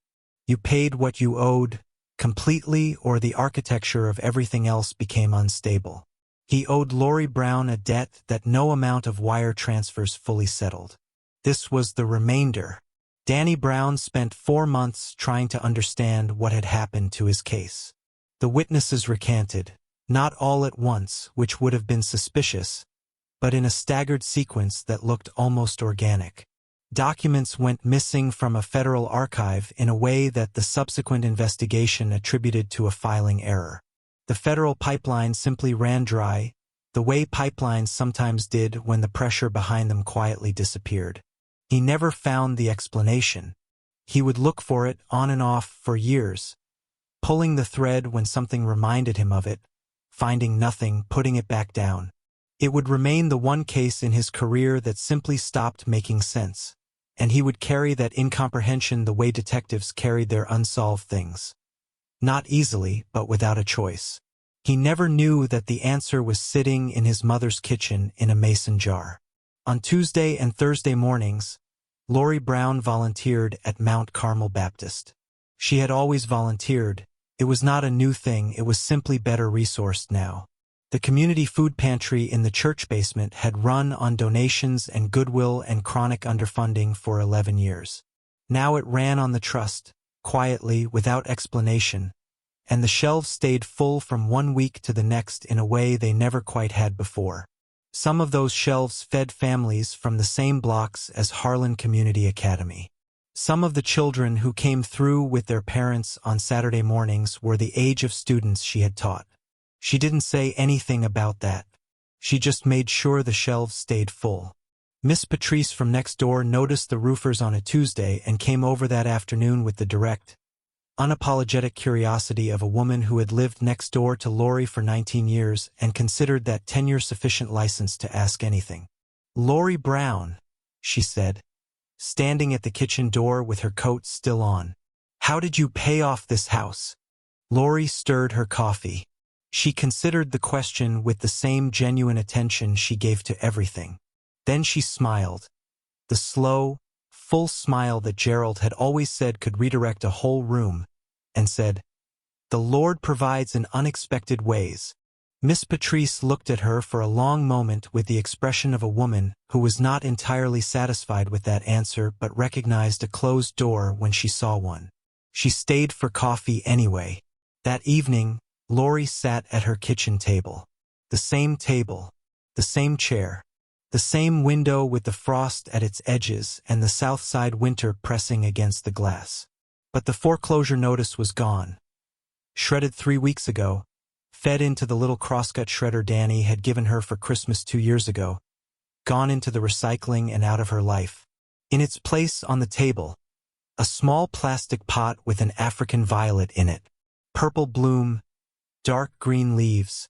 You paid what you owed, completely, or the architecture of everything else became unstable. He owed Lori Brown a debt that no amount of wire transfers fully settled. This was the remainder. Danny Brown spent 4 months trying to understand what had happened to his case. The witnesses recanted, not all at once, which would have been suspicious, but in a staggered sequence that looked almost organic. Documents went missing from a federal archive in a way that the subsequent investigation attributed to a filing error. The federal pipeline simply ran dry, the way pipelines sometimes did when the pressure behind them quietly disappeared. He never found the explanation. He would look for it on and off for years, pulling the thread when something reminded him of it, finding nothing, putting it back down. It would remain the one case in his career that simply stopped making sense, and he would carry that incomprehension the way detectives carried their unsolved things. Not easily, but without a choice. He never knew that the answer was sitting in his mother's kitchen in a mason jar. On Tuesday and Thursday mornings, Lori Brown volunteered at Mount Carmel Baptist. She had always volunteered. It was not a new thing, it was simply better resourced now. The community food pantry in the church basement had run on donations and goodwill and chronic underfunding for 11 years. Now it ran on the trust, quietly, without explanation, and the shelves stayed full from one week to the next in a way they never quite had before. Some of those shelves fed families from the same blocks as Harlan Community Academy. Some of the children who came through with their parents on Saturday mornings were the age of students she had taught. She didn't say anything about that. She just made sure the shelves stayed full. Miss Patrice from next door noticed the roofers on a Tuesday and came over that afternoon with the direct, unapologetic curiosity of a woman who had lived next door to Lori for 19 years and considered that tenure sufficient license to ask anything. Lori Brown, she said, standing at the kitchen door with her coat still on. How did you pay off this house? Lori stirred her coffee. She considered the question with the same genuine attention she gave to everything. Then she smiled. The slow, full smile that Gerald had always said could redirect a whole room, and said, "The Lord provides in unexpected ways." Miss Patrice looked at her for a long moment with the expression of a woman who was not entirely satisfied with that answer but recognized a closed door when she saw one. She stayed for coffee anyway. That evening, Lori sat at her kitchen table. The same table, the same chair, the same window with the frost at its edges and the south side winter pressing against the glass. But the foreclosure notice was gone. Shredded 3 weeks ago, fed into the little crosscut shredder Danny had given her for Christmas 2 years ago, gone into the recycling and out of her life. In its place on the table, a small plastic pot with an African violet in it, purple bloom, dark green leaves,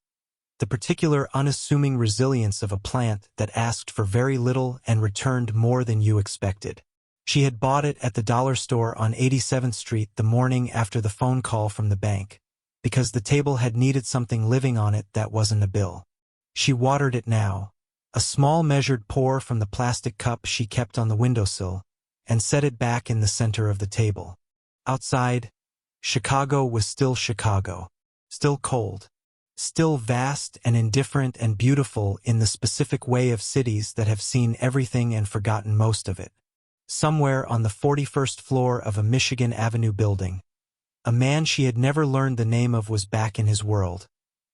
the particular unassuming resilience of a plant that asked for very little and returned more than you expected. She had bought it at the dollar store on 87th Street the morning after the phone call from the bank, because the table had needed something living on it that wasn't a bill. She watered it now, a small measured pour from the plastic cup she kept on the windowsill, and set it back in the center of the table. Outside, Chicago was still Chicago, still cold, still vast and indifferent and beautiful in the specific way of cities that have seen everything and forgotten most of it. Somewhere on the 41st floor of a Michigan Avenue building, a man she had never learned the name of was back in his world,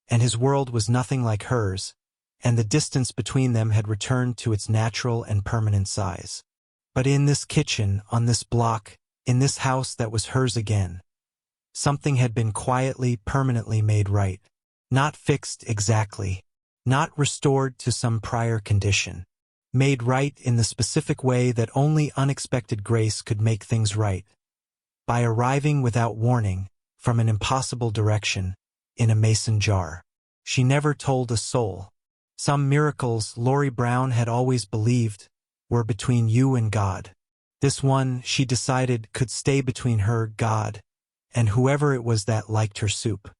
and his world was nothing like hers, and the distance between them had returned to its natural and permanent size. But in this kitchen, on this block, in this house that was hers again, something had been quietly, permanently made right. Not fixed exactly, not restored to some prior condition. Made right in the specific way that only unexpected grace could make things right. By arriving without warning, from an impossible direction, in a mason jar. She never told a soul. Some miracles, Lori Brown had always believed, were between you and God. This one, she decided, could stay between her, God, and whoever it was that liked her soup.